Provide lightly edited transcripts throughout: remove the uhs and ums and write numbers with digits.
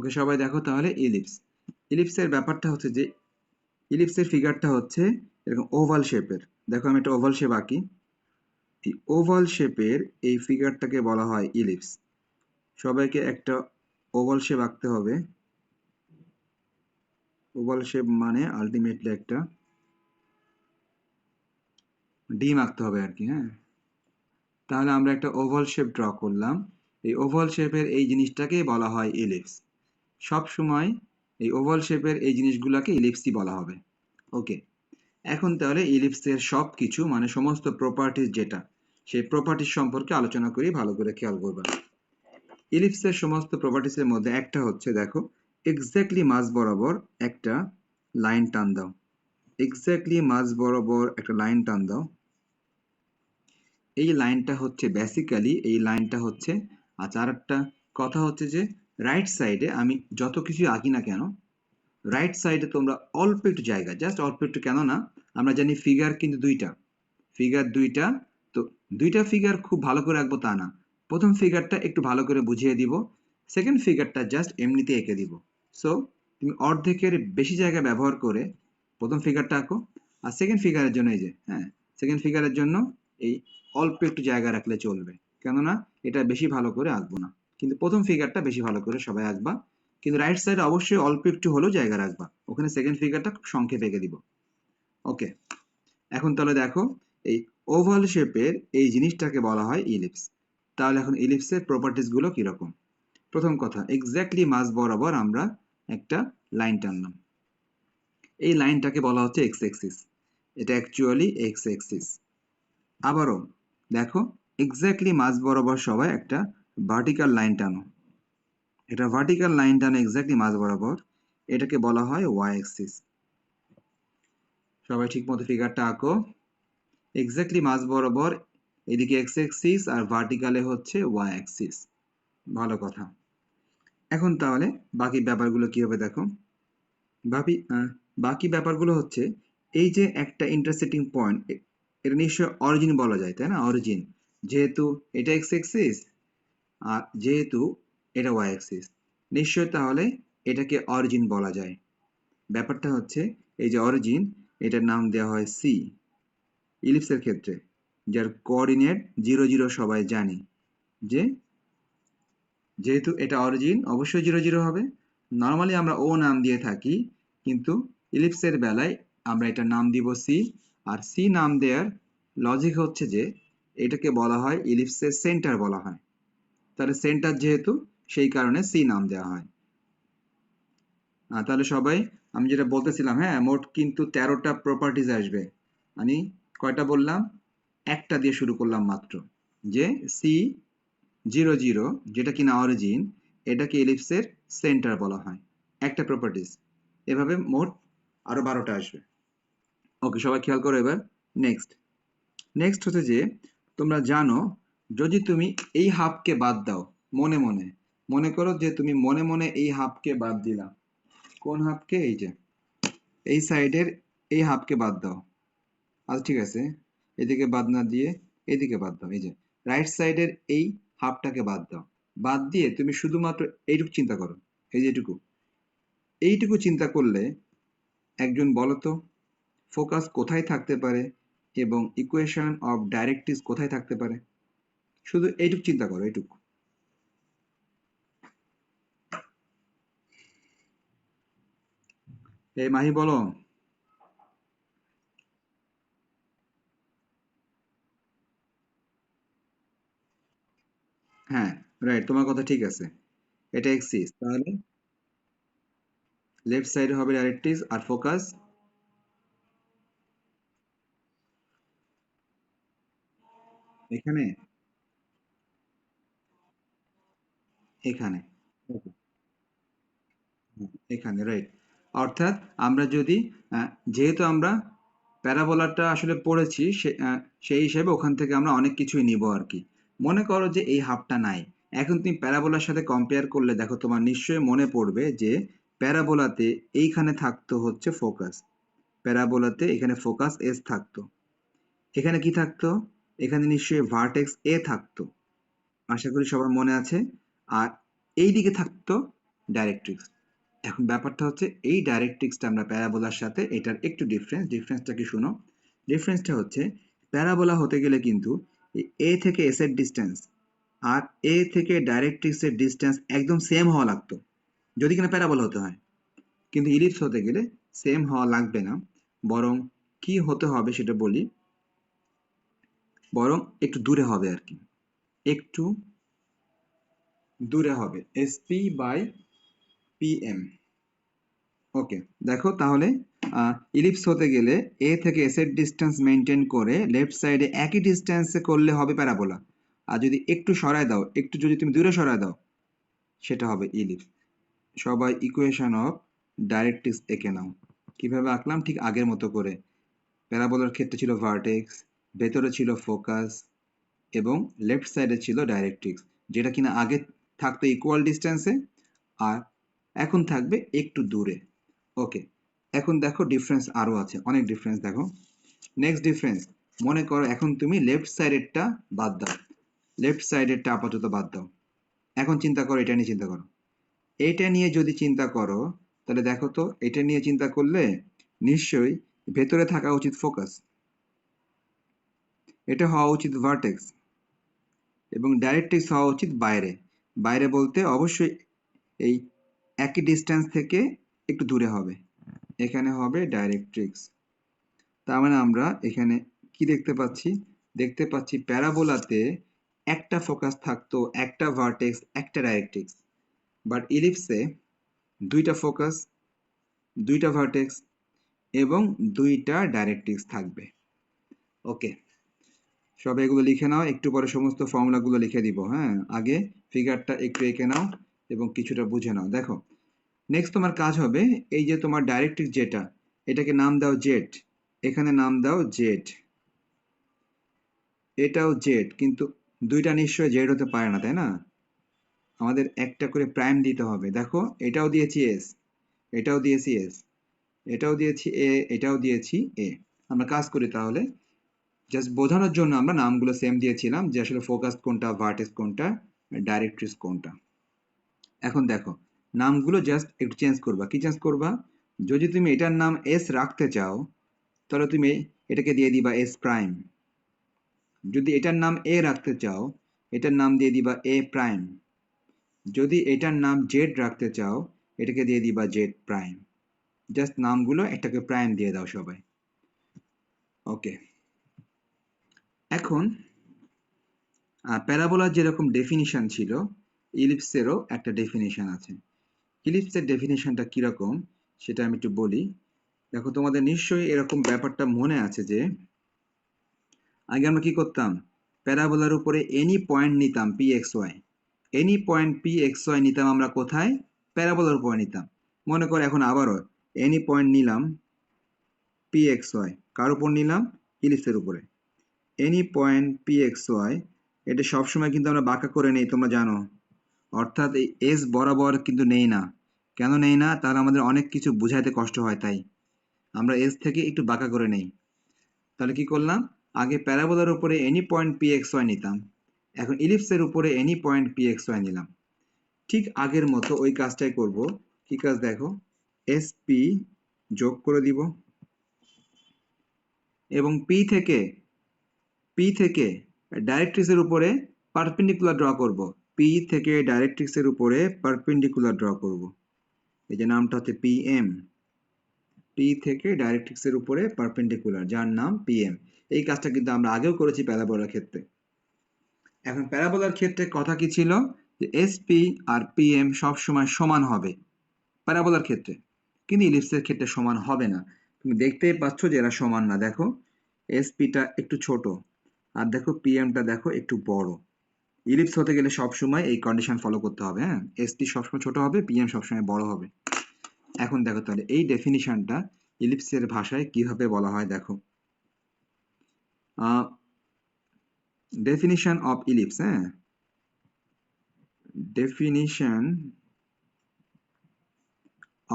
ওকে সবাই দেখো তাহলে ইলিপস। ইলিপসের ব্যাপারটা হচ্ছে যে ইলিপসের ফিগারটা হচ্ছে এরকম ওভাল শেপের। দেখো আমি একটা ওভাল শেপ আঁকি। এই ওভাল শেপের এই ফিগারটাকে বলা হয় ইলিপস। সবাইকে একটা ওভাল শেপ আঁকতে হবে। ওভাল শেপ মানে আলটিমেটলি একটা ডিম আঁকতে হবে আর কি। হ্যাঁ, তাহলে আমরা একটা ওভাল শেপ ড্র করলাম। এই ওভাল শেপের এই জিনিসটাকেই বলা হয় ইলিপস। সব সময় এই ওভাল শেপের এই জিনিসগুলোকে ইলিপসই বলা হবে। ওকে, এখন তাহলে ইলিপসের সব কিছু মানে সমস্ত প্রপার্টিজ যেটা, সেই প্রপার্টিজ সম্পর্কে আলোচনা করি, ভালো করে খেয়াল করবেন। ইলিপসের সমস্ত প্রপার্টিজের মধ্যে একটা হচ্ছে, দেখো, এক্স্যাক্টলি মাঝ বরাবর একটা লাইন টান দাও। এক্স্যাক্টলি মাঝ বরাবর একটা লাইন টান দাও। এই লাইনটা হচ্ছে বেসিক্যালি এই লাইনটা হচ্ছে, আচ্ছা আর একটা কথা হচ্ছে যে রাইট সাইডে আমি যত কিছু আঁকি না কেন, রাইট সাইডে তোমরা অল্প একটু জায়গা, জাস্ট অল্প একটু, কেননা আমরা জানি ফিগার কিন্তু দুইটা, ফিগার দুইটা, তো দুইটা ফিগার খুব ভালো করে আঁকবো তা না। প্রথম ফিগারটা একটু ভালো করে বুঝিয়ে দিব, সেকেন্ড ফিগারটা জাস্ট এমনিতে এঁকে দিব। সো তুমি অর্ধেকের বেশি জায়গা ব্যবহার করে প্রথম ফিগারটা আঁকো, আর সেকেন্ড ফিগারের জন্য এই যে, হ্যাঁ, সেকেন্ড ফিগারের জন্য এই অল্প একটু জায়গা রাখলে চলবে, কেননা এটা বেশি ভালো করে আঁকবো না। কিন্তু প্রথম ফিগারটা বেশি ভালো করে সবাই আঁকবা, কিন্তু রাইট সাইডে অবশ্যই অল্প একটু হলেও জায়গা রাখবা, ওখানে সেকেন্ড ফিগারটা খুব সংক্ষেপে এঁকে দিব। ওকে, এখন তাহলে দেখো, এই ওভাল শেপের এই জিনিসটাকে বলা হয় ইলিপস। তাহলে এখন ইলিপসের প্রপার্টিজ গুলো কিরকম? প্রথম কথা, এক্স্যাক্টলি মাঝ বরাবর আমরা একটা লাইন টানলাম। এই লাইনটাকে বলা হচ্ছে এক্স এক্সিস। এটা অ্যাকচুয়ালি এক্স এক্সিস। আবারও দেখো, এক্স্যাক্টলি মাঝ বরাবর সবাই একটা ভার্টিক্যাল লাইন টানো। এটা ভার্টিক্যাল লাইন টানো এক্স্যাক্টলি মাঝ বরাবর, এটাকে বলা হয় ওয়াই এক্সিস। সবাই ঠিক মতো ফিগারটা আঁকো। এক্স্যাক্টলি মাঝ বরাবর এদিকে এক্স অ্যাক্সিস আর ভার্টিক্যালে হচ্ছে ওয়াই অ্যাক্সিস। ভালো কথা। এখন তাহলে বাকি ব্যাপারগুলো কি হবে দেখো। বাকি বাকি ব্যাপারগুলো হচ্ছে, এই যে একটা ইন্টারসেক্টিং পয়েন্ট, এটা নিশ্চয় অরিজিন বলা যায়, তাই না? অরিজিন, যেহেতু এটা এক্স অ্যাক্সিস আর যেহেতু এটা ওয়াই অ্যাক্সিস, নিশ্চয় তাহলে এটাকে অরিজিন বলা যায়। ব্যাপারটা হচ্ছে, এই যে অরিজিন, এটার নাম দেওয়া হয় সি ইলিপসের ক্ষেত্রে, যার কোঅর্ডিনেট 0 0 সবাই জানি, যে যেহেতু এটা অরিজিন অবশ্যই 0 0 হবে। নর্মালি আমরা ও নাম দিয়ে থাকি, কিন্তু ইলিপসের বেলায় আমরা এটার নাম দিব সি। আর সি নাম দেওয়ার লজিক হচ্ছে যে এটাকে বলা হয় ইলিপসের সেন্টার বলা হয়। তাহলে সেন্টার যেহেতু, সেই কারণে সি নাম দেওয়া হয়। তাহলে সবাই, আমি যেটা বলতেছিলাম, হ্যাঁ, মোট কিন্তু 13টা প্রপার্টিজ আসবে। আমি কয়টা বললাম? একটা দিয়ে শুরু করলাম মাত্র, যে সি 0 0 যেটা কিনা অরিজিন, এটাকে ইলিপসের সেন্টার বলা হয়, একটা প্রপার্টিজ। এভাবে মোট আরো 12টা আসবে। ওকে, সবাই খেয়াল করো এবার। নেক্সট নেক্সট হচ্ছে যে, তোমরা জানো, যদি তুমি এই হাফকে বাদ দাও মনে মনে, মনে করো যে তুমি মনে মনে এই হাফকে বাদ দিলা। কোন হাফকে? এই যে এই সাইডের এই হাফকে বাদ দাও। আচ্ছা ঠিক আছে, এদিকে বাদ না দিয়ে এদিকে বাদ দাও। এই যে রাইট সাইডের এই হাফটাকে বাদ দাও। বাদ দিয়ে তুমি শুধুমাত্র এইটুকু চিন্তা করো, এই যে এইটুকু চিন্তা করলে, একজন বলো তো, ফোকাস কোথায় থাকতে পারে এবং ইকুয়েশন অফ ডাইরেক্ট্রিক্স কোথায় থাকতে পারে? শুধু এইটুকু চিন্তা করো, এইটুকু। এই মাহি বলো। হ্যাঁ, রাইট, তোমার কথা ঠিক আছে। এটা এক্সিস, তাহলে লেফট সাইডে হবে ডাইরেক্ট্রিক্স আর ফোকাস এখানে, এখানে, এখানে, রাইট। অর্থাৎ আমরা যদি যেহেতু আমরা প্যারাবোলাটা আসলে পড়েছি, সেই হিসেবে ওখান থেকে আমরা অনেক কিছুই নিব আর কি। মনে করো যে এই হাফটা নাই, এখন তুমি প্যারাবোলার সাথে কম্পেয়ার করলে দেখো তোমার নিশ্চয়ই মনে পড়বে যে প্যারাবোলাতে এইখানে থাকতো হচ্ছে ফোকাস, প্যারাবোলাতে এখানে ফোকাস এস থাকতো, এখানে কি থাকতো? এখানে নিশ্চয়ই ভার্টেক্স এ থাকতো। আশা করি সবার মনে আছে। আর এই দিকে থাকতো ডাইরেক্ট্রিক্স। এখন ব্যাপারটা হচ্ছে এই ডাইরেক্ট্রিক্সটা আমরা প্যারাবোলার সাথে এটার একটু ডিফারেন্সটা কি শোনো। ডিফারেন্সটা হচ্ছে প্যারাবোলা হতে গেলে কিন্তু এ থেকে এস এর ডিস্টেন্স আর এ থেকে ডাইরেক্ট্রিক্সের ডিস্টেন্স একদম সেম হওয়া লাগতো যদি কিনা প্যারাবোলা হতে হয়। কিন্তু ইলিপস হতে গেলে সেম হওয়া লাগবে না, বরং কি হতে হবে সেটা বলি, বরং একটু দূরে হবে আর কি, একটু দূরে হবে, এসপি বাই পিএম। ওকে, দেখো তাহলে ইলিপস হতে গেলে এ থেকে এস এর ডিস্টেন্স মেনটেন করে লেফট সাইডে একই ডিস্টেন্সে করলে হবে প্যারাবোলা, আর যদি একটু সরায় দাও, একটু যদি তুমি দূরে সরায় দাও, সেটা হবে ইলিপস। সবাই ইকুয়েশন অফ ডাইরেক্ট্রিক্স এঁকে নাও। কিভাবে আঁকলাম? ঠিক আগের মতো করে। প্যারাবোলার ক্ষেত্রে ছিল ভার্টেক্স, ভেতরে ছিল ফোকাস, এবং লেফট সাইডে ছিল ডাইরেক্ট্রিক্স, যেটা কিনা আগে থাকতো ইকুয়াল ডিস্টেন্সে আর এখন থাকবে একটু দূরে। ওকে, এখন দেখো ডিফারেন্স আরো আছে, অনেক ডিফারেন্স দেখো। নেক্সট ডিফারেন্স, মনে করো এখন তুমি লেফট সাইডেরটা বাদ দাও, লেফট সাইডেরটা আপাতত বাদ দাও। এখন চিন্তা করো, এটা নিয়ে চিন্তা করো। এটা নিয়ে যদি চিন্তা করো তাহলে দেখো তো, এটা নিয়ে চিন্তা করলে নিশ্চয়ই ভেতরে থাকা উচিত ফোকাস, এটা হওয়া উচিত ভার্টেক্স, এবং ডাইরেক্ট্রিক্স হওয়া উচিত বাইরে। বাইরে বলতে অবশ্যই এই একই ডিস্টেন্স থেকে একটু দূরে হবে, এখানে হবে ডাইরেক্ট্রিক্স। তার মানে আমরা এখানে কি দেখতে পাচ্ছি? দেখতে পাচ্ছি প্যারাবোলাতে একটা ফোকাস থাকতো, একটা ভার্টেক্স, একটা ডাইরেক্ট্রিক্স, বাট ইলিপসে দুইটা ফোকাস, দুইটা ভার্টেক্স এবং দুইটা ডাইরেক্ট্রিক্স থাকবে। ওকে, সব এগুলো লিখে নাও, একটু পরে সমস্ত ফর্মুলাগুলো লিখে দিব। হ্যাঁ, আগে ফিগারটা একটু এঁকে নাও এবং কিছুটা বুঝে নাও। দেখো, নেক্সট তোমার কাজ হবে, এই যে তোমার ডাইরেক্ট্রিক্স যেটা, এটাকে নাম দাও জেড, এখানে নাম দাও জেড, এটাও জেড, কিন্তু দুইটা নিশ্চয় জেড হতে পারে না, তাই না? আমাদের একটা করে প্রাইম দিতে হবে। দেখো, এটাও দিয়েছি এস, এটাও দিয়েছি এস, এটাও দিয়েছি এ, এটাও দিয়েছি এ। আমরা কাজ করি তাহলে, জাস্ট বোঝানোর জন্য আমরা নামগুলো সেম দিয়েছিলাম, যে আসলে ফোকাস কোনটা, ভার্টেক্স কোনটা, ডাইরেক্ট্রিক্স কোনটা। এখন দেখো, নামগুলো জাস্ট একটু চেঞ্জ করবা। কি চেঞ্জ করবা? যদি তুমি এটার নাম এস রাখতে চাও তাহলে তুমি এটাকে দিয়ে দিবা এস প্রাইম। যদি এটার নাম এ রাখতে চাও, এটার নাম দিয়ে দিবা এ প্রাইম। যদি এটার নাম জেড রাখতে চাও, এটাকে দিয়ে দিবা জেড প্রাইম। জাস্ট নামগুলো একটাকে প্রাইম দিয়ে দাও সবাই। ওকে, এখন প্যারাবোলার যেরকম ডেফিনিশন ছিল, ইলিপসেরও একটা ডেফিনিশন আছে। ইলিপসের ডেফিনিশনটা কিরকম সেটা আমি একটু বলি। দেখো, তোমাদের নিশ্চয়ই এরকম ব্যাপারটা মনে আছে যে আগে আমরা কি করতাম, প্যারাবোলার উপরে এনি পয়েন্ট নিতাম P X Y, any point P X Y নিতাম আমরা কোথায়? প্যারাবোলার উপরে নিতাম। মনে করো এখন আবারও এনি পয়েন্ট নিলাম পি এক্স ওয়াই, কার উপর নিলাম? ইলিপসের উপরে। Any point P X Y, এটা সবসময় কিন্তু আমরা বাঁকা করে নেই, তোমরা জানো, অর্থাৎ এই এস বরাবর কিন্তু নেই না। কেন নেই না? তাহলে আমাদের অনেক কিছু বুঝাইতে কষ্ট হয়, তাই আমরা এস থেকে একটু বাঁকা করে নেই। তাহলে কি করলাম? আগে প্যারাবোলার উপরে any point P X Y নিতাম, এখন ইলিপসের উপরে any point P X Y নিলাম। ঠিক আগের মতো ওই কাজটাই করব। কি কাজ দেখো, এস পি যোগ করে দিব, এবং পি থেকে ডাইরেক্ট্রিক্সের উপরে পারপেন্ডিকুলার ড্র করব। পি থেকে ডাইরেক্ট্রিক্সের উপরে পারপেন্ডিকুলার ড্র করব, এই যে নামটা হচ্ছে পিএম। পি থেকে ডাইরেক্ট্রিক্সের উপরে পারপেন্ডিকুলার, যার নাম পিএম। এই কাজটা কিন্তু আমরা আগেও করেছি প্যারাবোলার ক্ষেত্রে। এখন প্যারাবোলার ক্ষেত্রে কথা কি ছিল, যে এসপি আর পিএম সবসময় সমান হবে প্যারাবোলার ক্ষেত্রে, কিন্তু ইলিপসের ক্ষেত্রে সমান হবে না। তুমি দেখতেই পাচ্ছ যে এরা সমান না। দেখো, এসপিটা একটু ছোট, আর দেখো পিএমটা দেখো একটু বড়। ইলিপস হতে গেলে সবসময় এই কন্ডিশন ফলো করতে হবে। হ্যাঁ, এসপি সবসময় ছোট হবে, পিএম সবসময় বড় হবে। এখন দেখো তাহলে এই ডেফিনিশনটা ইলিপসের ভাষায় কিভাবে বলা হয় দেখো। ডেফিনিশন অফ ইলিপস, হ্যাঁ, definition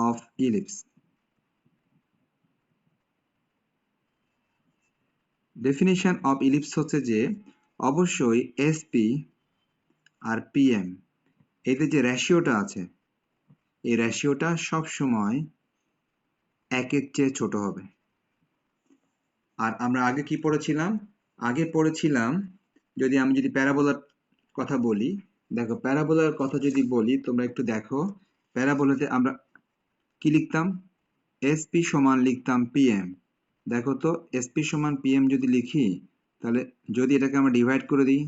of ellipse. Definition of ellipse হচ্ছে যে অবশ্যই এসপি আর পিএম এদের যে রেশিওটা আছে, এই রেশিওটা সব সময় 1-এর চেয়ে ছোট হবে। আর আমরা আগে কি পড়েছিলাম? আগে পড়েছিলাম আমি যদি প্যারাবোলার কথা বলি, দেখো প্যারাবোলার কথা যদি বলি তোমরা একটু দেখো, প্যারাবোলাতে আমরা কি লিখতাম? এসপি সমান লিখতাম পিএম। দেখো তো এসপি সমান পিএম যদি লিখি, তাহলে যদি এটাকে আমরা ডিভাইড করে দিই,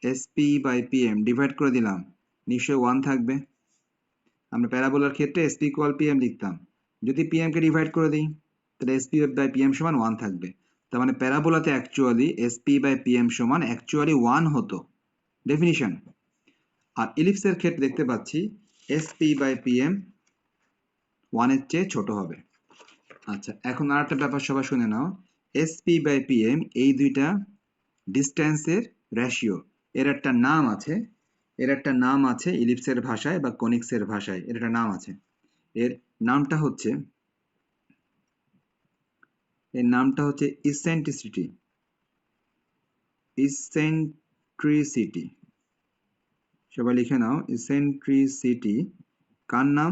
এসপি বাই পিএম ডিভাইড করে দিলাম, নিশ্চয়ই 1 থাকবে। আমরা প্যারাবোলার ক্ষেত্রে এসপি ইকুয়াল পিএম লিখতাম। যদি পিএম কে ডিভাইড করে দিই, তাহলে এসপি বাই পিএম সমান 1 থাকবে। তার মানে প্যারাবোলাতে অ্যাকচুয়ালি এসপি বাই পিএম সমান অ্যাকচুয়ালি 1 হতো, ডেফিনিশন। আর ইলিপসের ক্ষেত্রে দেখতে পাচ্ছি এসপি বাই পিএম 1 এর চেয়ে ছোট হবে। আচ্ছা, এখন আরেকটা ব্যাপার সবাই শুনে নাও, এসপি বাই পিএম এই দুইটা ডিস্টেন্সের রেশিও। এর একটা নাম আছে ইলিপসের ভাষায় বা কনিক্সের ভাষায়, এর একটা নাম আছে। এর নামটা হচ্ছে ইসেন্ট্রিসিটি। সবাই লিখে নাও, ইসেন্ট্রিসিটি। কার নাম?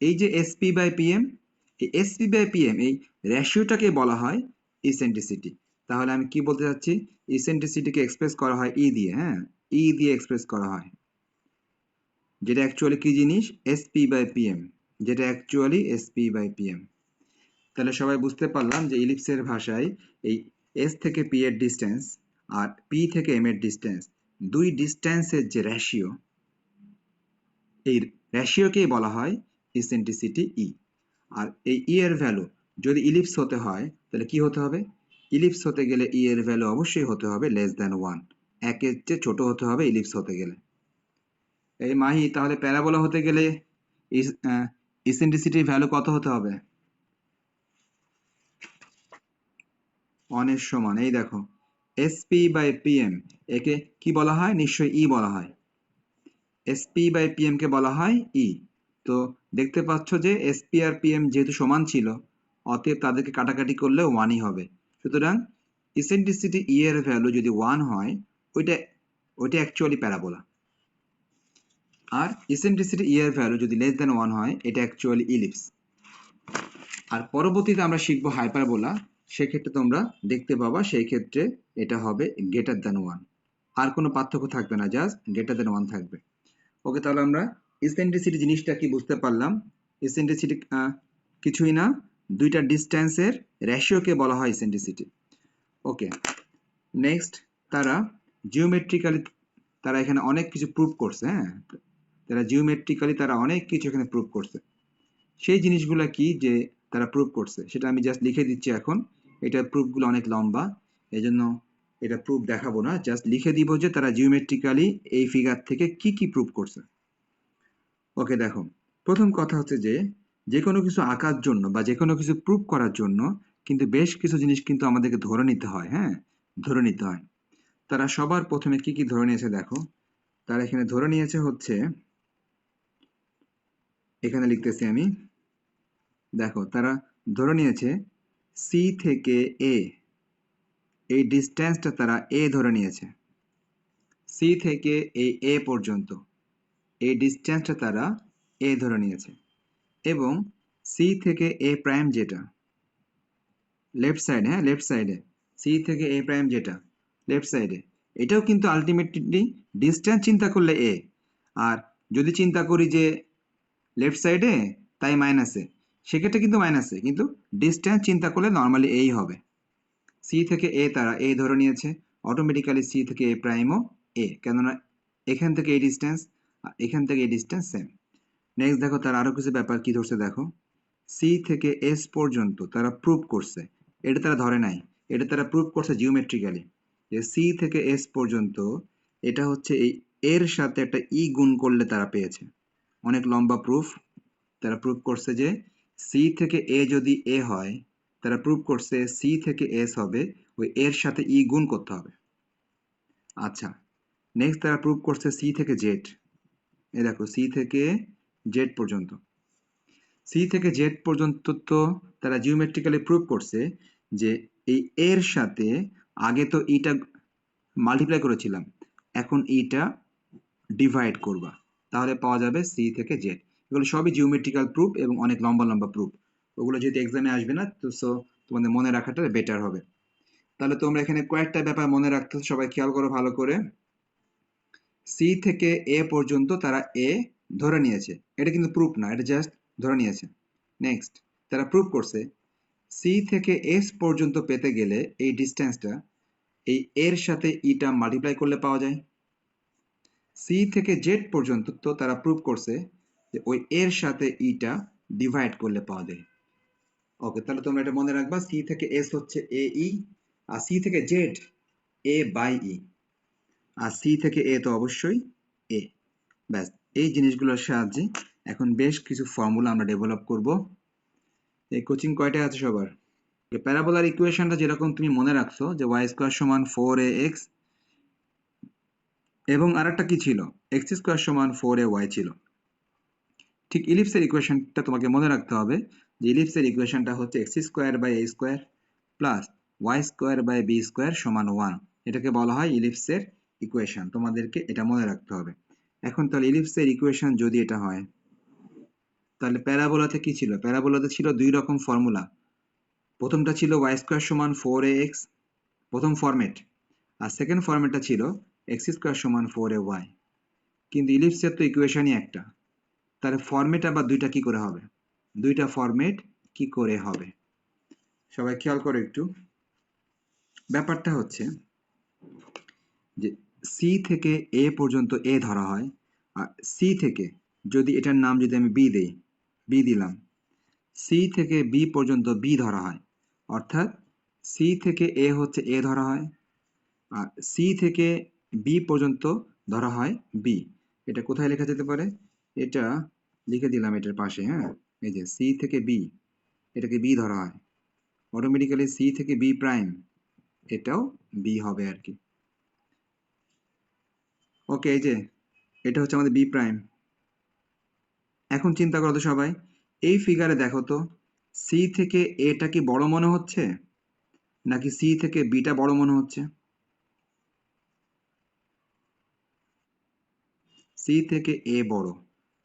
এই যে এসপি বাই পিএম, এই এসপি বাই পিএম এই রেশিওটাকে বলা হয় ইসেন্ট্রিসিটি। তাহলে আমি কি বলতে চাচ্ছি? ইসেন্ট্রিসিটিকে এক্সপ্রেস করা হয় ই দিয়ে, হ্যাঁ, ই দিয়ে এক্সপ্রেস করা হয়, যেটা অ্যাকচুয়ালি কি জিনিস? এসপি বাই পিএম, যেটা অ্যাকচুয়ালি এসপি বাই পিএম। তাহলে সবাই বুঝতে পারলাম যে ইলিপসের ভাষায় এই এস থেকে পি এর ডিস্টেন্স আর পি থেকে এম এর ডিস্টেন্স, দুই ডিস্টেন্সের যে রেশিও, এই রেশিওকেই বলা হয় ইসেন্ট্রিসিটি ই। আর এই ই এর ভ্যালু যদি ইলিপস হতে হয় তাহলে কি হতে হবে? ইলিপস হতে গেলে ই এর ভ্যালু অবশ্যই হতে হবে লেস দ্যান 1, 1-এর চেয়ে ছোট হতে হবে ইলিপস হতে গেলে। এই মাহি, তাহলে প্যারাবোলা হতে গেলে ইসেন্ট্রিসিটির ভ্যালু কত হতে হবে? 1 এর সমান। এই দেখো এসপি বাই পিএম, একে কি বলা হয়? নিশ্চয়ই ই বলা হয়। এসপি বাই পিএম কে বলা হয় ই। তো দেখতে পাচ্ছ যে এসপি আর পিএম যেহেতু সমান ছিল, অতএব তাদেরকে কাটাকাটি করলে 1ই হবে। সুতরাং ইসেন্ট্রিসিটি ই এর ভ্যালু যদি 1 হয়, ওইটা অ্যাকচুয়ালি প্যারাবোলা। আর ইসেন্ট্রিসিটি ই এর ভ্যালু যদি লেস দ্যান 1 হয়, এটা অ্যাকচুয়ালি ইলিপস। আর পরবর্তীতে আমরা শিখবো হাইপারবোলা, সেক্ষেত্রে তোমরা দেখতে পাবা সেই ক্ষেত্রে এটা হবে গ্রেটার দ্যান 1। আর কোনো পার্থক্য থাকবে না, জাস্ট গ্রেটার দ্যান 1 থাকবে। ওকে, তাহলে আমরা ইসেন্ট্রিসিটি জিনিসটা কি বুঝতে পারলাম। ইসেন্ট্রিসিটি কিছুই না, দুইটা ডিস্টেন্সের রেশিওকে বলা হয় ইসেন্ট্রিসিটি। ওকে, নেক্সট তারা জিওমেট্রিক্যালি তারা এখানে অনেক কিছু প্রুভ করছে, হ্যাঁ, তারা অনেক কিছু এখানে প্রুভ করছে। সেই জিনিসগুলো কি যে তারা প্রুভ করছে সেটা আমি জাস্ট লিখে দিচ্ছি এখন। এটার প্রুফগুলো অনেক লম্বা, এজন্য এটা প্রুফ দেখাবো না, জাস্ট লিখে দিব যে তারা জিওমেট্রিক্যালি এই ফিগার থেকে কি কি প্রুভ করছে। ওকে, দেখো প্রথম কথা হচ্ছে যে কোনো কিছু আঁকার জন্য বা যে কোনো কিছু প্রুভ করার জন্য কিন্তু বেশ কিছু জিনিস কিন্তু আমাদেরকে ধরে নিতে হয়, হ্যাঁ, ধরে নিতে হয়। তারা সবার প্রথমে কি কি ধরে নিয়েছে দেখো। তারা এখানে ধরে নিয়েছে হচ্ছে, এখানে লিখতেছি আমি, দেখো তারা ধরে নিয়েছে সি থেকে এ, এই ডিস্টেন্সটা তারা এ ধরে নিয়েছে। সি থেকে এই এ পর্যন্ত এই ডিস্টেন্সটা তারা এ ধরে নিয়েছে। এবং সি থেকে এ প্রাইম যেটা লেফট সাইডে, হ্যাঁ লেফট সাইডে, সি থেকে এ প্রাইম যেটা লেফট সাইডে, এটাও কিন্তু আলটিমেটলি ডিস্টেন্স চিন্তা করলে এ। আর যদি চিন্তা করি যে লেফট সাইডে তাই মাইনাসে, সেক্ষেত্রে কিন্তু মাইনাসে, কিন্তু ডিস্টেন্স চিন্তা করলে নর্মালি এই হবে। সি থেকে এ তারা এ ধরে নিয়েছে, অটোমেটিক্যালি সি থেকে এ প্রাইমও এ, কেননা এখান থেকে এই ডিস্টেন্স আর এখান থেকে এই ডিস্টেন্স সেম। নেক্সট দেখো তারা আরো কিছু ব্যাপার কি ধরছে দেখো, সি থেকে এস পর্যন্ত তারা প্রুভ করছে, এটা তারা ধরে নাই, এটা তারা প্রুভ করছে জিওমেট্রিক্যালি, যে সি থেকে এস পর্যন্ত এটা হচ্ছে এই এর সাথে একটা ই গুণ করলে তারা পেয়েছে। অনেক লম্বা প্রুফ। তারা প্রুভ করছে যে সি থেকে এ যদি এ হয়, তারা প্রুভ করছে সি থেকে এস হবে ওই এর সাথে ই গুণ করতে হবে। আচ্ছা, নেক্সট তারা প্রুভ করছে সি থেকে জেড। এ দেখো সি থেকে জেড পর্যন্ত, সি থেকে জেড পর্যন্ত তো তারা জিওমেট্রিক্যালি প্রুভ করছে যে এই এর সাথে আগে তো ইটা মাল্টিপ্লাই করেছিলাম, এখন ইটা ডিভাইড করবা, তাহলে পাওয়া যাবে সি থেকে জেড। এগুলো সবই জিওমেট্রিক্যাল প্রুফ এবং অনেক লম্বা লম্বা প্রুফ। ওগুলো যেহেতু এক্সামে আসবে না, তো সো তোমাদের মনে রাখাটা বেটার হবে। তাহলে তোমরা এখানে কয়েকটা ব্যাপার মনে রাখতে, সবাই খেয়াল করো ভালো করে। সি থেকে এ পর্যন্ত তারা এ ধরে নিয়েছে, এটা কিন্তু প্রুফ না, এটা জাস্ট ধরে নিয়েছে। নেক্সট, তারা প্রুফ করছে সি থেকে এস পর্যন্ত পেতে গেলে এই ডিস্টেন্সটা এই এর সাথে ইটা মাল্টিপ্লাই করলে পাওয়া যায়। সি থেকে জেড পর্যন্ত তো তারা প্রুভ করছে যে ওই এর সাথে ইটা ডিভাইড করলে পাওয়া যায়। ওকে, তাহলে তোমরা এটা মনে রাখবা, সি থেকে এস হচ্ছে এ ই, আর সি থেকে জেড এ বাই ই, আর সি থেকে এ তো অবশ্যই এ। ব্যাস, এই জিনিসগুলোর সাহায্যে এখন বেশ কিছু ফর্মুলা আমরা ডেভেলপ করব। এই কোচিং কয়টা আছে সবার? প্যারাবোলার ইকুয়েশনটা যেরকম তুমি মনে রাখছো যে ওয়াই স্কোয়ার সমান 4ax, এবং আরেকটা কি ছিল, এক্স স্কোয়ার সমান 4ay ছিল। ঠিক ইলিপসের ইকুয়েশনটা তোমাকে মনে রাখতে হবে যে ইলিপসের ইকুয়েশনটা হচ্ছে X square by A square plus Y square by B square সমান 1। এটাকে বলা হয় ইলিপসের ইকুয়েশন, তোমাদেরকে এটা মনে রাখতে হবে। এখন তাহলে ইলিপসের ইকুয়েশন যদি এটা হয়, তাহলে প্যারাবোলাতে কি ছিল? প্যারাবোলাতে ছিল দুই রকম ফর্মুলা। প্রথমটা ছিল ওয়াই স্কোয়ার সমান 4ax, প্রথম ফরম্যাট, আর সেকেন্ড ফরম্যাটটা ছিল এক্স স্কোয়ার সমান 4ay। কিন্তু ইলিপসের তো ইকুয়েশনই একটা, তাহলে ফরম্যাট আবার দুইটা কি করে হবে? দুইটা ফরম্যাট কি করে হবে? সবাই খেয়াল করো একটু। ব্যাপারটা হচ্ছে যে সি থেকে এ পর্যন্ত এ ধরা হয়, আর সি থেকে যদি এটার নাম যদি আমি বি দেই, বি দিলাম, সি থেকে বি পর্যন্ত বি ধরা হয়, অর্থাৎ সি থেকে এ হচ্ছে এ ধরা হয়, আর সি থেকে বি পর্যন্ত ধরা হয় বি। এটা কোথায় লেখা যেতে পারে? এটা লিখে দিলাম এটার পাশে, হ্যাঁ, এই যে সি থেকে বি, এটাকে বি ধরা হয়, অটোমেটিক্যালি সি থেকে বি প্রাইম এটাও বি হবে আর কি। ওকে, এই যে এটা হচ্ছে আমাদের বি প্রাইম। এখন চিন্তা করো তো সবাই, এই ফিগারে দেখো তো, সি থেকে এটা কি বড় মনে হচ্ছে নাকি সি থেকে বিটা বড় মনে হচ্ছে? সি থেকে এ বড়,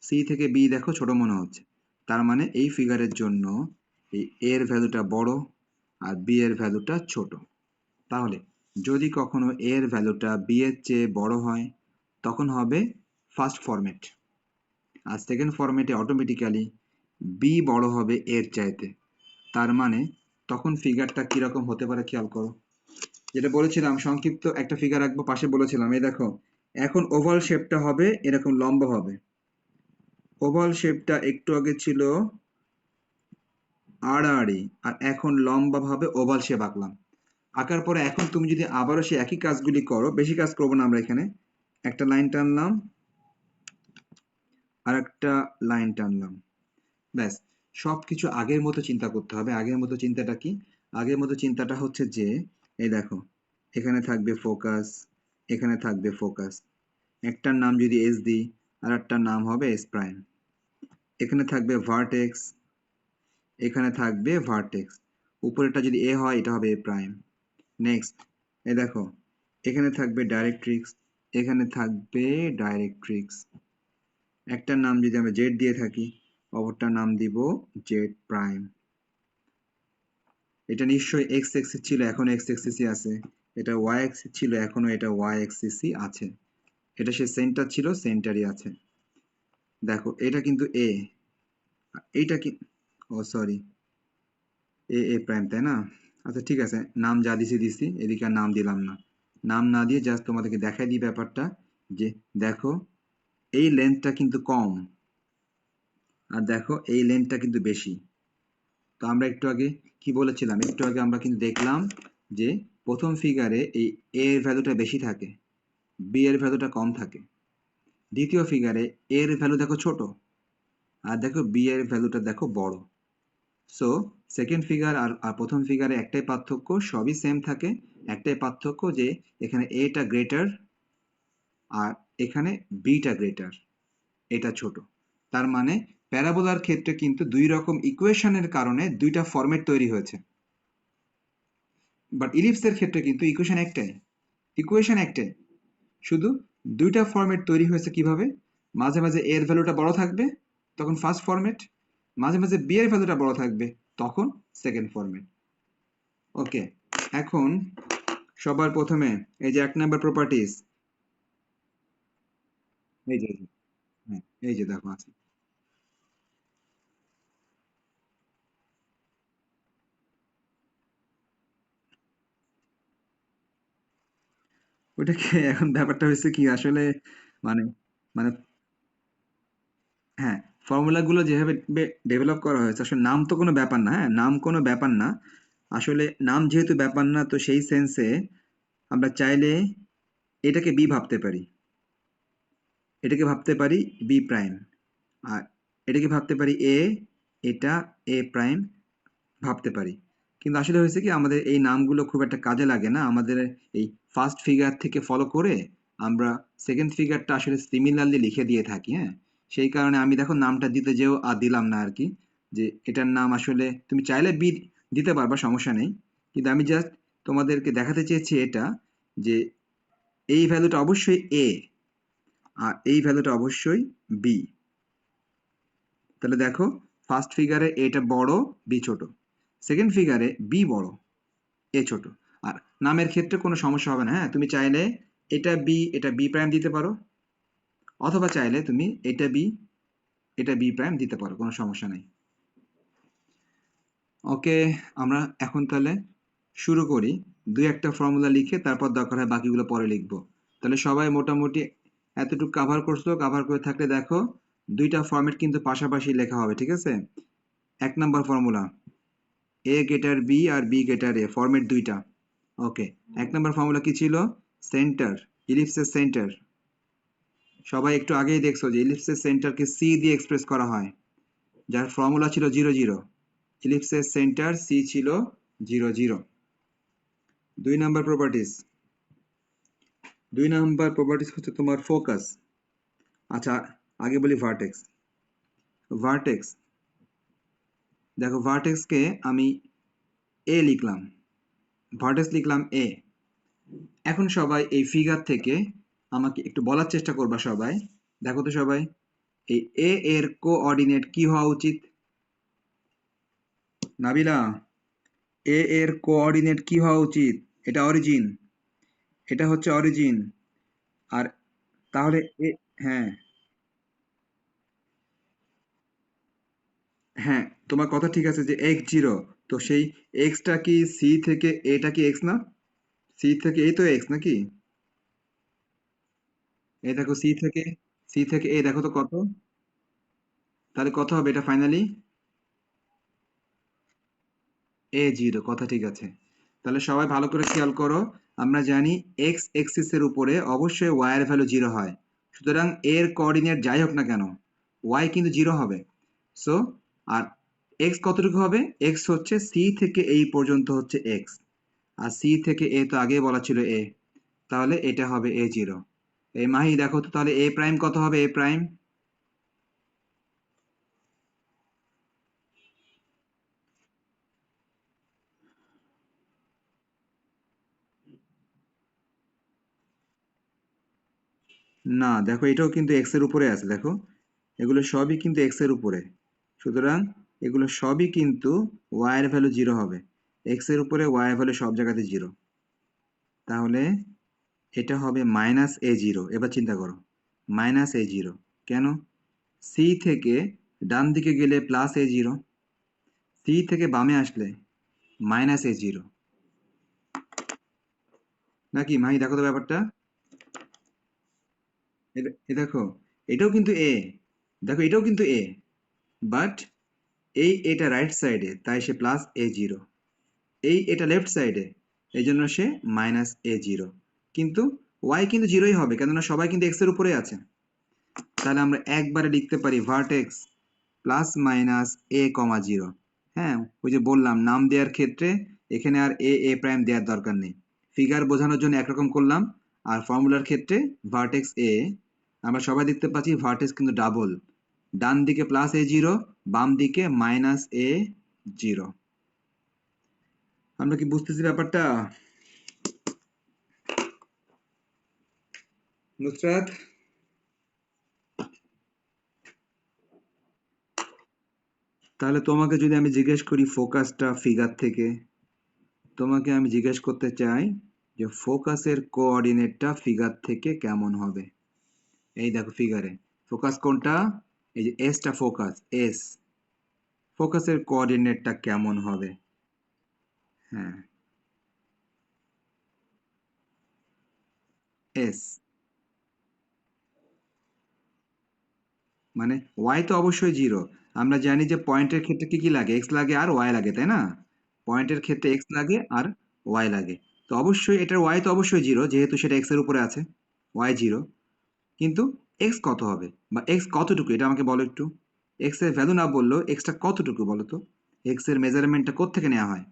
সি থেকে বি দেখো ছোট মনে হচ্ছে। তার মানে এই ফিগারের জন্য এই এর ভ্যালুটা বড় আর বি এর ভ্যালুটা ছোট। তাহলে যদি কখনো এর ভ্যালুটা বি এর চেয়ে বড় হয়, তখন হবে ফার্স্ট ফরম্যাট, আর সেকেন্ড ফরম্যাটে অটোমেটিক্যালি বি বড় হবে এর চাইতে। তার মানে তখন ফিগারটা কিরকম হতে পারে খেয়াল করো। যেটা বলেছিলাম সংক্ষিপ্ত একটা ফিগার রাখবো পাশে, বলেছিলাম এই দেখো, এখন ওভাল শেপটা হবে এরকম লম্বা হবে। ওভাল শেপটা একটু আগে ছিল আড়াআড়ি, আর এখন লম্বা ভাবে ওভাল শেপ আঁকলাম। আঁকার পরে এখন তুমি যদি আবারও সেই একই কাজগুলি করো, বেশি কাজ করবো না আমরা এখানে, একটা লাইন টানলাম আর একটা লাইন টানলাম, ব্যাস। সবকিছু আগের মতো চিন্তা করতে হবে। আগের মতো চিন্তাটা কি? আগের মতো চিন্তাটা হচ্ছে যে এই দেখো, এখানে থাকবে ফোকাস, এখানে থাকবে ফোকাস, একটার নাম যদি এস দিই আর একটার নাম হবে এস প্রাইম, এখানে থাকবে ভার্টেক্স, এখানে থাকবে ভার্টেক্স, উপরেরটা যদি এ হয় এটা হবে এ প্রাইম। নেক্সট, এই দেখো, এখানে থাকবে ডাইরেক্ট্রিক্স, এখানে থাকবে ডাইরেক্ট্রিক্স, একটার নাম যদি আমরা জেড দিয়ে থাকি, অপরটার নাম দিব জেড প্রাইম। এটা নিশ্চয়ই এক্স এক্সিস ছিল, এখন এক্স এক্সিসই আছে। এটা ওয়াই এক্সিস ছিল, এখনো এটা ওয়াই এক্সিসই আছে। এটা সে সেন্টার ছিল, সেন্টারই আছে। দেখো এটা কিন্তু এ, এইটা কি, ও সরি, এ এ প্রাইম, তাই না? আচ্ছা ঠিক আছে, নাম যা দিছি দিছি, এদিকে আর নাম দিলাম না। নাম না দিয়ে জাস্ট তোমাদেরকে দেখাই দিই ব্যাপারটা, যে দেখো এই লেন্থটা কিন্তু কম, আর দেখো এই লেন্থটা কিন্তু বেশি। তো আমরা একটু আগে কি বলেছিলাম? একটু আগে আমরা কিন্তু দেখলাম যে প্রথম ফিগারে এই এ এর ভ্যালুটা বেশি থাকে, বি এর ভ্যালুটা কম থাকে। দ্বিতীয় ফিগারে এ এর ভ্যালু দেখো ছোট, আর দেখো বি এর ভ্যালুটা দেখো বড়। সো সেকেন্ড ফিগার আর প্রথম ফিগারে একটাই পার্থক্য, সবই সেম থাকে, একটাই পার্থক্য যে এখানে এটা গ্রেটার আর এখানে বিটা গ্রেটার, এটা ছোট। তার মানে প্যারাবোলার ক্ষেত্রে কিন্তু দুই রকম ইকুয়েশনের কারণে দুইটা ফরম্যাট তৈরি হয়েছে, বাট ইলিপসের ক্ষেত্রে কিন্তু ইকুয়েশন একটাই, শুধু দুইটা ফরম্যাট তৈরি হয়েছে কিভাবে? মাঝে মাঝে এর ভ্যালুটা বড় থাকবে, তখন ফার্স্ট ফরম্যাট, মাঝে মাঝে বি এর ভ্যালুটা বড় থাকবে, তখন সেকেন্ড ফরম্যাট। ওকে, এখন সবার প্রথমে এই যে 1 নাম্বার প্রপার্টিজ, এই যে হ্যাঁ, এই যে দেখো আছে। ওইটাকে এখন ব্যাপারটা হয়েছে কি আসলে, মানে মানে হ্যাঁ, ফর্মুলা গুলো যেভাবে ডেভেলপ করা হয়েছে, আসলে নাম তো কোনো ব্যাপার না, হ্যাঁ নাম কোনো ব্যাপার না। আসলে নাম যেহেতু ব্যাপার না, তো সেই সেন্সে আমরা চাইলে এটাকে বি ভাবতে পারি, এটাকে ভাবতে পারি বি প্রাইম, আর এটাকে ভাবতে পারি এ, এটা এ প্রাইম ভাবতে পারি। কিন্তু আসলে হয়েছে কি, আমাদের এই নামগুলো খুব একটা কাজে লাগে না, আমাদের এই ফার্স্ট ফিগার থেকে ফলো করে আমরা সেকেন্ড ফিগারটা আসলে সিমিলারলি লিখে দিয়ে থাকি। হ্যাঁ, সেই কারণে আমি দেখো নামটা দিতে যেও আর দিলাম না আর কি, যে এটার নাম আসলে তুমি চাইলে বি দিতে পারবা, সমস্যা নেই। কিন্তু আমি জাস্ট তোমাদেরকে দেখাতে চেয়েছি এটা, যে এই ভ্যালুটা অবশ্যই এ, আর এই ভ্যালুটা অবশ্যই বি। তাহলে দেখো, ফার্স্ট ফিগারে এটা বড়, বি ছোট, সেকেন্ড ফিগারে বি বড়, এ ছোট। আর নামের ক্ষেত্রে কোনো সমস্যা হবে না, হ্যাঁ তুমি চাইলে এটা বি প্রাইম দিতে পারো, অথবা চাইলে তুমি এটা বি প্রাইম দিতে পারো, কোনো সমস্যা নেই। ওকে, আমরা এখন তাহলে শুরু করি। দুই একটা ফর্মুলা লিখে তারপর দরকার হয় বাকিগুলো পরে লিখবো। তাহলে সবাই মোটামুটি এতটুকু কাভার করছো, কাভার করে থাকলে দেখো দুইটা ফরম্যাট কিন্তু পাশাপাশি লেখা হবে, ঠিক আছে? 1 number formula, A greater B আর বি গেটার এ, ফরম্যাট দুইটা। ওকে, 1 নাম্বার ফর্মুলা কি ছিল? সেন্টার, ইলিপসের সেন্টার। সবাই একটু আগেই দেখছো যে ইলিপসের সেন্টারকে সি দিয়ে এক্সপ্রেস করা হয়, যার ফর্মুলা ছিল 0 0। ইলিপসের সেন্টার সি ছিল 0 0। 2 নাম্বার প্রপার্টিজ, 2 নাম্বার প্রপার্টিজ হচ্ছে তোমার ফোকাস। আচ্ছা, আগে বলি ভার্টেক্স। ভার্টেক্স, দেখো ভার্টেক্সকে আমি এ লিখলাম, ভার্টেক্স লিখলাম এ। এখন সবাই এই ফিগার থেকে আমাকে একটু বলার চেষ্টা করবা সবাই, দেখো তো সবাই, এই এ এর কোঅর্ডিনেট কি হওয়া উচিত? নাবিলা, এ এর কোঅর্ডিনেট কি হওয়া উচিত? এটা অরিজিন, এটা হচ্ছে অরিজিন। আর তাহলে হ্যাঁ, হ্যাঁ তোমার কথা ঠিক আছে যে এক্স জিরো, তো সেই এক্সটা কি সি থেকে এটা কি এক্স না? সি থেকে এই তো এক্স নাকি? এই দেখো সি থেকে এ দেখো তো কত, তাহলে কত হবে এটা ফাইনালি? এ জিরো, কথা ঠিক আছে। তাহলে সবাই ভালো করে খেয়াল করো, আমরা জানি এক্স এক্সিসের উপরে অবশ্যই ওয়াই এর ভ্যালু জিরো হয়, সুতরাং এর কোঅর্ডিনেট যাই হোক না কেন ওয়াই কিন্তু জিরো হবে। সো আর এক্স কতটুকু হবে? এক্স হচ্ছে সি থেকে এই পর্যন্ত হচ্ছে এক্স, আর সি থেকে এ তো আগেই বলা ছিল এ, তাহলে এটা হবে এ জিরো। এই মাহি দেখো তো তাহলে এ প্রাইম কত হবে? এ প্রাইম, না দেখো এটাও কিন্তু এক্স এর উপরে আছে, দেখো এগুলো সবই কিন্তু এক্স এর উপরে, সুতরাং এগুলো সবই কিন্তু ওয়াই এর ভ্যালু জিরো হবে। এক্স এর উপরে ওয়াই এর ভ্যালু সব জায়গাতে জিরো, তাহলে এটা হবে মাইনাস এ জিরো। এবার চিন্তা করো, মাইনাস এ জিরো কেন? সি থেকে ডান দিকে গেলে প্লাস এ জিরো, সি থেকে বামে আসলে মাইনাস এ জিরো, নাকি মাহি দেখো তো ব্যাপারটা। এ দেখো, এটাও কিন্তু এ, দেখো এটাও কিন্তু এ, বাট এটা রাইট সাইডে তাই সে প্লাস এ জিরো, এটা লেফট সাইডে এই জন্য সে মাইনাস এ জিরো। কিন্তু ওয়াই কিন্তু জিরোই হবে, কেননা সবাই কিন্তু এক্স এর উপরে আছে। তাহলে আমরা একবারে লিখতে পারি ভার্টেক্স প্লাস মাইনাস এ কমা জিরো। হ্যাঁ, ওই যে বললাম নাম দেওয়ার ক্ষেত্রে এখানে আর এ প্রাইম দেওয়ার দরকার নেই, ফিগার বোঝানোর জন্য একরকম করলাম। আর ফর্মুলার ক্ষেত্রে ভার্টেক্স এ, আমরা সবাই দেখতে পাচ্ছি ভার্টেক্স কিন্তু ডাবল, ডান দিকে প্লাস এ জিরো, বাম দিকে মাইনাস এ জিরো। আমরা কি বুঝতেছি ব্যাপারটা? নুসরাত, তাহলে তোমাকে যদি আমি জিজ্ঞেস করি ফোকাসটা ফিগার থেকে, তোমাকে আমি জিজ্ঞেস করতে চাই যে ফোকাসের কোঅর্ডিনেটটা ফিগার থেকে কেমন হবে। এই দেখো ফিগারে ফোকাস কোনটা, এই যে এসটা ফোকাস, এস ফোকাসের কোঅর্ডিনেটটা কেমন হবে? হ্যাঁ, এস মানে ওয়াই তো অবশ্যই জিরো। আমরা জানি যে পয়েন্টের ক্ষেত্রে কি কি লাগে, এক্স লাগে আর ওয়াই লাগে, তাই না? পয়েন্টের ক্ষেত্রে এক্স লাগে আর ওয়াই লাগে। তো অবশ্যই এটার ওয়াই তো অবশ্যই জিরো, যেহেতু সেটা এক্স এর উপরে আছে, ওয়াই জিরো। কিন্তু এক্স কত হবে বা এক্স কতটুকু এটা আমাকে বলো একটু। এক্স এর ভ্যালু না বললেও এক্সটা কতটুকু বলো তো। এক্স এর মেজারমেন্টটা কোত্থেকে নেওয়া হয়?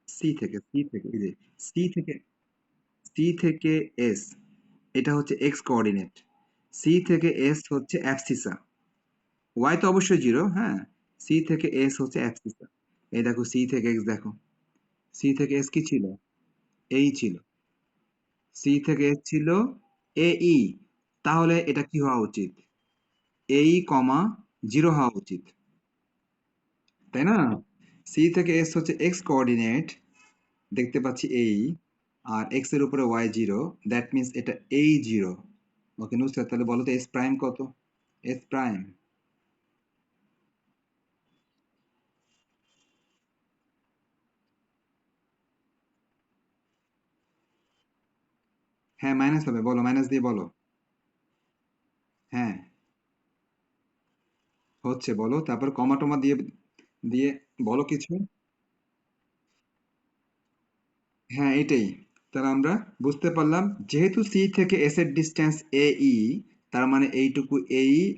সি থেকে এই যে সি থেকে সি থেকে এস, এটা হচ্ছে এক্স কোঅর্ডিনেট। সি থেকে এস হচ্ছে অ্যাবসিসা, ওয়াই তো অবশ্যই জিরো, হ্যাঁ। সি থেকে এস হচ্ছে অ্যাবসিসা। এই দেখো সি থেকে এক্স দেখো, সি থেকে এস কি ছিল? এই ছিল। সি থেকে এস ছিল এই, তাহলে এটা কি হওয়া উচিত? এই কমা জিরো হওয়া উচিত, তাই না? সি থেকে এস হচ্ছে এক্স কোঅর্ডিনেট, দেখতে পাচ্ছি এই, আর এক্স এর উপরে ওয়াই জিরো, দ্যাট মিন্স এটা এই জিরো। ওকে নুসরাত, তাহলে বলো তো এস প্রাইম কত? এস প্রাইম, হ্যাঁ মাইনাস হবে, বলো মাইনাস দিয়ে বলো। হ্যাঁ হচ্ছে, বলো তারপর কমা টমা দিয়ে দিয়ে বলো কিছু। হ্যাঁ এটাই। তাহলে আমরা বুঝতে পারলাম যেহেতু সি থেকে এস এর ডিস্টেন্স ই, তার মানে এইটুকু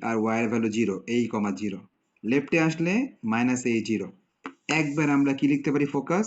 আর ওয়াই এর ভ্যালু জিরো, কমা জিরো। লেফটে আসলে মাইনাস জিরো। একবার আমরা কি লিখতে পারি ফোকাস